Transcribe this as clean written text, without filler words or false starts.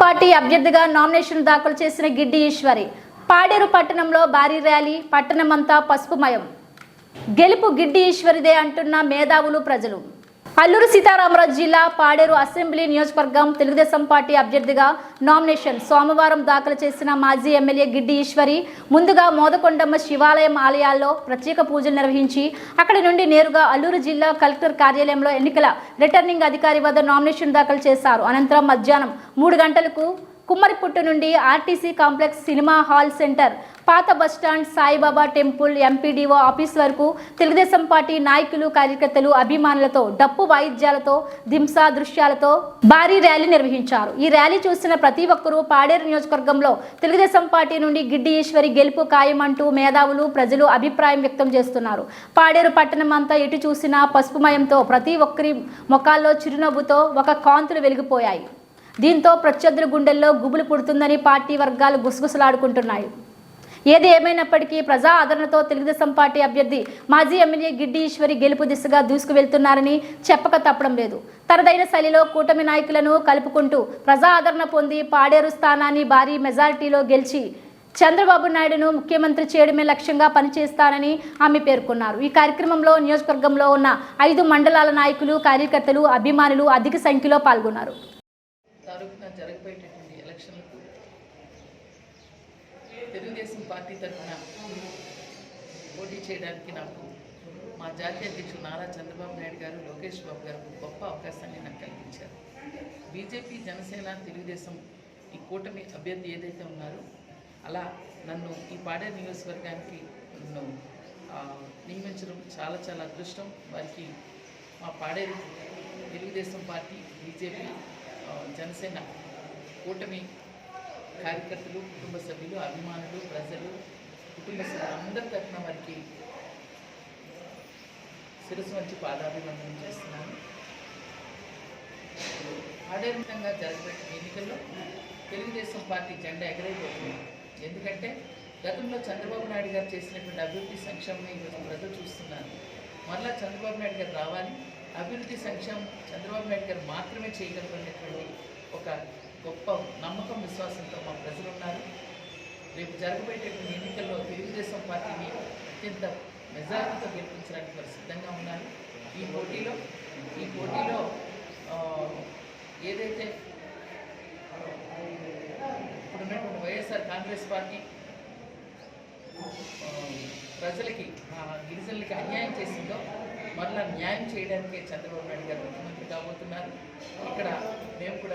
Party అభ్యర్థిగా nomination దాఖలు చేసిన గిడ్డి ఈశ్వరి పాడేరు పట్టణంలో భారీ ర్యాలీ, పట్టణమంతా పసుపుమయం. గెలుపు గిడ్డి ఈశ్వరిదే అంటున్న మేధావులు, ప్రజలు. అల్లూరు సీతారామరాజు జిల్లా పాడేరు అసెంబ్లీ నియోజకవర్గం తెలుగుదేశం పార్టీ అభ్యర్థిగా నామినేషన్ సోమవారం దాఖలు చేసిన మాజీ ఎమ్మెల్యే గిడ్డి ఈశ్వరి ముందుగా మోదకొండమ్మ శివాలయం ఆలయాల్లో ప్రత్యేక పూజలు నిర్వహించి అక్కడి నుండి నేరుగా అల్లూరు జిల్లా కలెక్టర్ కార్యాలయంలో ఎన్నికల రిటర్నింగ్ అధికారి వద్ద నామినేషన్ దాఖలు చేశారు. అనంతరం మధ్యాహ్నం 3 గంటలకు కుమ్మరిపుట్టు నుండి RTC complex, cinema hall centre, పాత bus stand, Saibaba temple, MPDO office వరకు తెలుగుదేశం పార్టీ నాయకులు, కార్యకర్తలు, అభిమానులతో డప్పు వాయిద్యాలతో, దింసా దృశ్యాలతో భారీ ర్యాలీ నిర్వహించారు. ఈ ర్యాలీ చూసిన ప్రతి ఒక్కరూ పాడేరు నియోజకవర్గంలో తెలుగుదేశం పార్టీ నుండి గిడ్డి ఈశ్వరి గెలుపు ఖాయమంటూ మేధావులు, ప్రజలు అభిప్రాయం వ్యక్తం చేస్తున్నారు. పాడేరు పట్టణం అంతా ఎటు చూసినా పసుపుమయంతో ప్రతి ఒక్కరి ముఖాల్లో చిరునవ్వుతో ఒక కాంతులు వెలిగిపోయాయి. దీంతో ప్రత్యర్థుల గుండెల్లో గుబులు పుడుతుందని పార్టీ వర్గాలు గుసగుసలాడుకుంటున్నాయి. ఏది ఏమైనప్పటికీ ప్రజా ఆదరణతో తెలుగుదేశం పార్టీ అభ్యర్థి మాజీ ఎమ్మెల్యే గిడ్డి ఈశ్వరి గెలుపు దిశగా దూసుకువెళ్తున్నారని చెప్పక తప్పడం లేదు. తనదైన శైలిలో కూటమి నాయకులను కలుపుకుంటూ ప్రజా ఆదరణ పొంది పాడేరు స్థానాన్ని భారీ మెజారిటీలో గెలిచి చంద్రబాబు నాయుడును ముఖ్యమంత్రి చేయడమే లక్ష్యంగా పనిచేస్తానని ఆమె పేర్కొన్నారు. ఈ కార్యక్రమంలో నియోజకవర్గంలో ఉన్న 5 మండలాల నాయకులు, కార్యకర్తలు, అభిమానులు అధిక సంఖ్యలో పాల్గొన్నారు. జరగబోయేటటువంటి ఎలక్షన్లకు తెలుగుదేశం పార్టీ తరఫున పోటీ చేయడానికి నాకు మా జాతీయ అధ్యక్షుడు నారా చంద్రబాబు నాయుడు గారు, లోకేష్ బాబు గారు గొప్ప అవకాశాన్ని నాకు కల్పించారు. బీజేపీ, జనసేన, తెలుగుదేశం ఈ కూటమి అభ్యర్థి ఏదైతే ఉన్నారో అలా నన్ను ఈ పాడేరు నియోజకవర్గానికి నన్ను నియమించడం చాలా చాలా అదృష్టం. వారికి మా పాడేరు తెలుగుదేశం పార్టీ, బీజేపీ, జనసేన కూటమి కార్యకర్తలు, కుటుంబ సభ్యులు, అభిమానులు, ప్రజలు, కుటుంబ సభ్యులు అందరి తరఫున వారికి శిరస్సు వంచి పాదాభివందనం చేస్తున్నాను. ఆడేవిధంగా జరగబెట్టిన ఎన్నికల్లో తెలుగుదేశం పార్టీ జెండా ఎగరైపోతుంది. ఎందుకంటే గతంలో చంద్రబాబు నాయుడు గారు చేసినటువంటి అభివృద్ధి సంక్షేమం ఈరోజు ప్రజలు చూస్తున్నారు. మళ్ళా చంద్రబాబు నాయుడు గారు రావాలి, అభివృద్ధి సంక్షేమం చంద్రబాబు నాయుడు గారు మాత్రమే చేయగలరనేటువంటి ఒక గొప్ప నమ్మకం, విశ్వాసంతో మా ప్రజలు ఉన్నారు. రేపు జరగబోయేటటువంటి ఎన్నికల్లో తెలుగుదేశం పార్టీని అత్యంత మెజారిటీతో గెలిపించడానికి వారు సిద్ధంగా ఉన్నారు. ఈ పోటీలో ఏదైతే ఇప్పుడున్నటువంటి వైఎస్ఆర్ కాంగ్రెస్ పార్టీ ప్రజలకి, గిరిజనులకి అన్యాయం చేసిందో మరలా న్యాయం చేయడానికే చంద్రబాబు నాయుడు గారు ముఖ్యమంత్రి కాబోతున్నారు. ఇక్కడ మేము కూడా